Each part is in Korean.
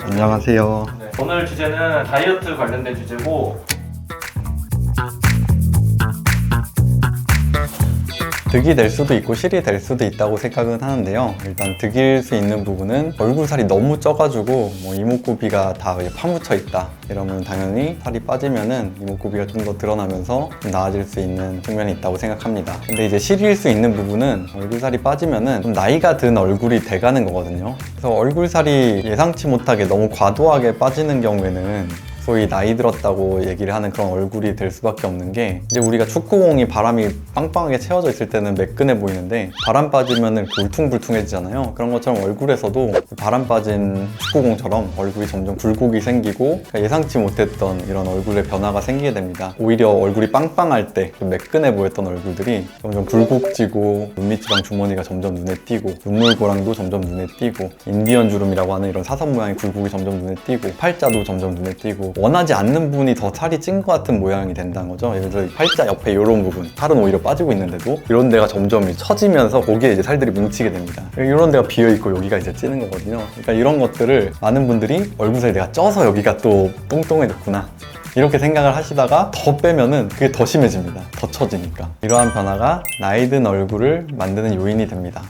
안녕하세요. 네, 오늘 주제는 다이어트 관련된 주제고, 득이 될 수도 있고 실이 될 수도 있다고 생각은 하는데요. 일단 득일 수 있는 부분은 얼굴살이 너무 쪄가지고 뭐 이목구비가 다 파묻혀 있다 이러면 당연히 살이 빠지면은 이목구비가 좀 더 드러나면서 좀 나아질 수 있는 측면이 있다고 생각합니다. 근데 이제 실일 수 있는 부분은 얼굴살이 빠지면은 좀 나이가 든 얼굴이 돼가는 거거든요. 그래서 얼굴살이 예상치 못하게 너무 과도하게 빠지는 경우에는 소위 나이 들었다고 얘기를 하는 그런 얼굴이 될 수밖에 없는 게, 이제 우리가 축구공이 바람이 빵빵하게 채워져 있을 때는 매끈해 보이는데 바람 빠지면은 울퉁불퉁해지잖아요. 그런 것처럼 얼굴에서도 바람 빠진 축구공처럼 얼굴이 점점 굴곡이 생기고 예상치 못했던 이런 얼굴의 변화가 생기게 됩니다. 오히려 얼굴이 빵빵할 때 매끈해 보였던 얼굴들이 점점 굴곡지고 눈밑지방 주머니가 점점 눈에 띄고 눈물고랑도 점점 눈에 띄고 인디언 주름이라고 하는 이런 사선 모양의 굴곡이 점점 눈에 띄고 팔자도 점점 눈에 띄고 원하지 않는 부분이 더 살이 찐 것 같은 모양이 된다는 거죠. 예를 들어 팔자 옆에 이런 부분, 살은 오히려 빠지고 있는데도 이런 데가 점점 처지면서 거기에 이제 살들이 뭉치게 됩니다. 이런 데가 비어있고 여기가 이제 찌는 거거든요. 그러니까 이런 것들을 많은 분들이 얼굴살이 내가 쪄서 여기가 또 똥똥해졌구나 이렇게 생각을 하시다가 더 빼면은 그게 더 심해집니다. 더 처지니까. 이러한 변화가 나이 든 얼굴을 만드는 요인이 됩니다.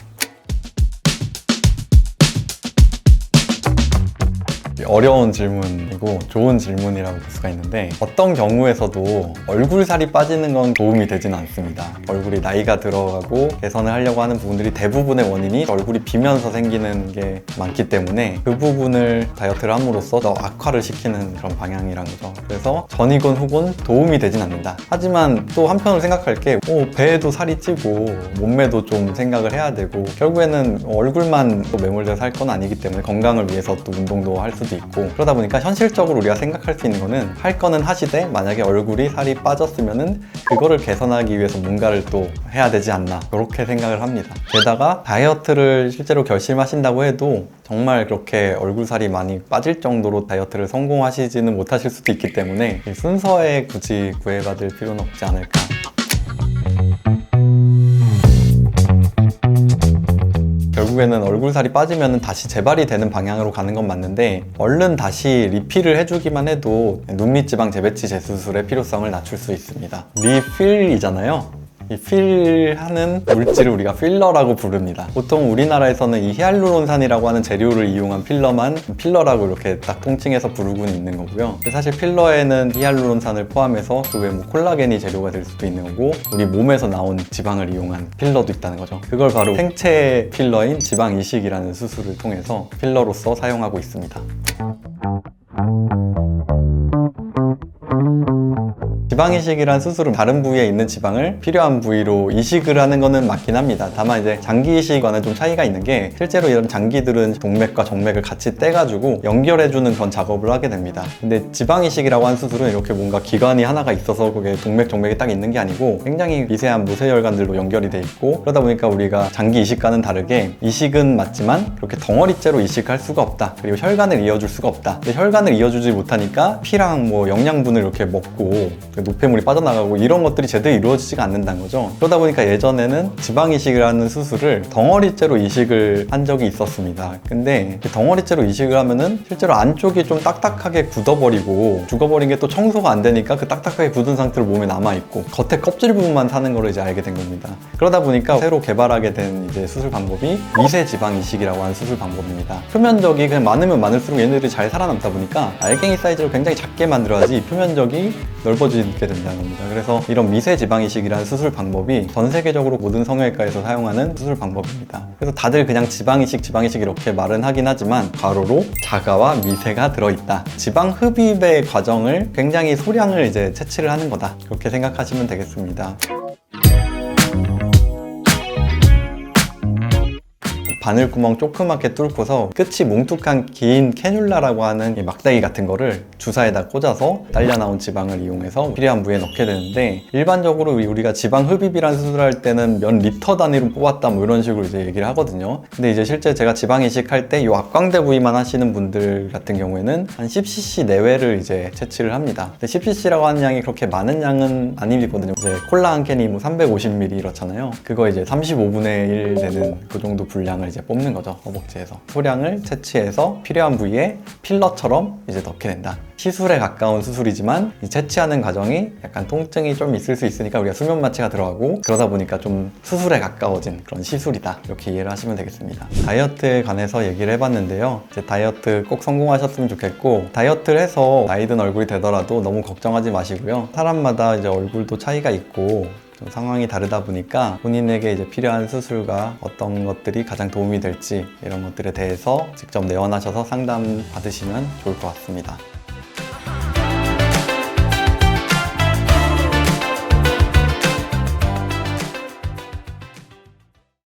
어려운 질문이고 좋은 질문이라고 볼 수가 있는데, 어떤 경우에서도 얼굴살이 빠지는 건 도움이 되지는 않습니다. 얼굴이 나이가 들어가고 개선을 하려고 하는 부분들이 대부분의 원인이 얼굴이 비면서 생기는 게 많기 때문에 그 부분을 다이어트를 함으로써 더 악화를 시키는 그런 방향이란 거죠. 그래서 전이건 후건 도움이 되진 않는다. 하지만 또 한편으로 생각할 게 배에도 살이 찌고 몸매도 좀 생각을 해야 되고 결국에는 얼굴만 또 매몰돼서 살 건 아니기 때문에 건강을 위해서 또 운동도 할 수도 있고, 그러다 보니까 현실적으로 우리가 생각할 수 있는 거는 할 거는 하시되 만약에 얼굴이 살이 빠졌으면은 그거를 개선하기 위해서 뭔가를 또 해야 되지 않나, 그렇게 생각을 합니다. 게다가 다이어트를 실제로 결심하신다고 해도 정말 그렇게 얼굴살이 많이 빠질 정도로 다이어트를 성공하시지는 못하실 수도 있기 때문에 이 순서에 굳이 구애받을 필요는 없지 않을까. 결국에는 얼굴살이 빠지면 다시 재발이 되는 방향으로 가는 건 맞는데, 얼른 다시 리필을 해주기만 해도 눈밑 지방 재배치 재수술의 필요성을 낮출 수 있습니다. 리필이잖아요. 이 필하는 물질을 우리가 필러라고 부릅니다. 보통 우리나라에서는 이 히알루론산이라고 하는 재료를 이용한 필러만 필러라고 이렇게 딱 통칭해서 부르고는 있는 거고요. 사실 필러에는 히알루론산을 포함해서 그 외 뭐 콜라겐이 재료가 될 수도 있는 거고, 우리 몸에서 나온 지방을 이용한 필러도 있다는 거죠. 그걸 바로 생체 필러인 지방 이식이라는 수술을 통해서 필러로서 사용하고 있습니다. 지방이식이란 수술은 다른 부위에 있는 지방을 필요한 부위로 이식을 하는 거는 맞긴 합니다. 다만 이제 장기이식과는 좀 차이가 있는 게, 실제로 이런 장기들은 동맥과 정맥을 같이 떼가지고 연결해주는 그런 작업을 하게 됩니다. 근데 지방이식이라고 하는 수술은 이렇게 뭔가 기관이 하나가 있어서 거기에 동맥, 정맥이 딱 있는 게 아니고 굉장히 미세한 무쇠혈관들로 연결이 돼 있고, 그러다 보니까 우리가 장기 이식과는 다르게 이식은 맞지만 그렇게 덩어리째로 이식할 수가 없다. 그리고 혈관을 이어줄 수가 없다. 근데 혈관을 이어주지 못하니까 피랑 뭐 영양분을 이렇게 먹고 노폐물이 빠져나가고 이런 것들이 제대로 이루어지지가 않는다는 거죠. 그러다 보니까 예전에는 지방이식이라는 수술을 덩어리째로 이식을 한 적이 있었습니다. 근데 덩어리째로 이식을 하면은 실제로 안쪽이 좀 딱딱하게 굳어버리고, 죽어버린 게 또 청소가 안 되니까 그 딱딱하게 굳은 상태로 몸에 남아있고 겉에 껍질 부분만 사는 거를 이제 알게 된 겁니다. 그러다 보니까 새로 개발하게 된 이제 수술 방법이 미세 지방 이식이라고 하는 수술 방법입니다. 표면적이 그냥 많으면 많을수록 얘네들이 잘 살아남다 보니까 알갱이 사이즈를 굉장히 작게 만들어야지 표면적이 넓어지게 된다는 겁니다. 그래서 이런 미세 지방 이식이라는 수술 방법이 전 세계적으로 모든 성형외과에서 사용하는 수술 방법입니다. 그래서 다들 그냥 지방 이식 이렇게 말은 하긴 하지만 괄호로 자가와 미세가 들어있다. 지방 흡입의 과정을 굉장히 소량을 이제 채취를 하는 거다. 그렇게 생각하시면 되겠습니다. 바늘구멍 조그맣게 뚫고서 끝이 뭉툭한 긴 캐뉼라라고 하는 막대기 같은 거를 주사에다 꽂아서 딸려 나온 지방을 이용해서 필요한 부위에 넣게 되는데, 일반적으로 우리가 지방 흡입이라는 수술할 때는 몇 리터 단위로 뽑았다 뭐 이런 식으로 이제 얘기를 하거든요. 근데 이제 실제 제가 지방 이식할 때 이 악광대 부위만 하시는 분들 같은 경우에는 한 10cc 내외를 이제 채취를 합니다. 근데 10cc라고 하는 양이 그렇게 많은 양은 아니거든요. 이제 콜라 한 캔이 뭐 350ml 이렇잖아요. 그거 이제 35분의 1 되는 그 정도 분량을 이제 뽑는 거죠. 허벅지에서 소량을 채취해서 필요한 부위에 필러처럼 이제 넣게 된다. 시술에 가까운 수술이지만 이 채취하는 과정이 약간 통증이 좀 있을 수 있으니까 우리가 수면 마취가 들어가고 그러다 보니까 좀 수술에 가까워진 그런 시술이다. 이렇게 이해를 하시면 되겠습니다. 다이어트에 관해서 얘기를 해봤는데요. 이제 다이어트 꼭 성공하셨으면 좋겠고 다이어트를 해서 나이 든 얼굴이 되더라도 너무 걱정하지 마시고요. 사람마다 이제 얼굴도 차이가 있고 좀 상황이 다르다 보니까 본인에게 이제 필요한 수술과 어떤 것들이 가장 도움이 될지 이런 것들에 대해서 직접 내원하셔서 상담 받으시면 좋을 것 같습니다.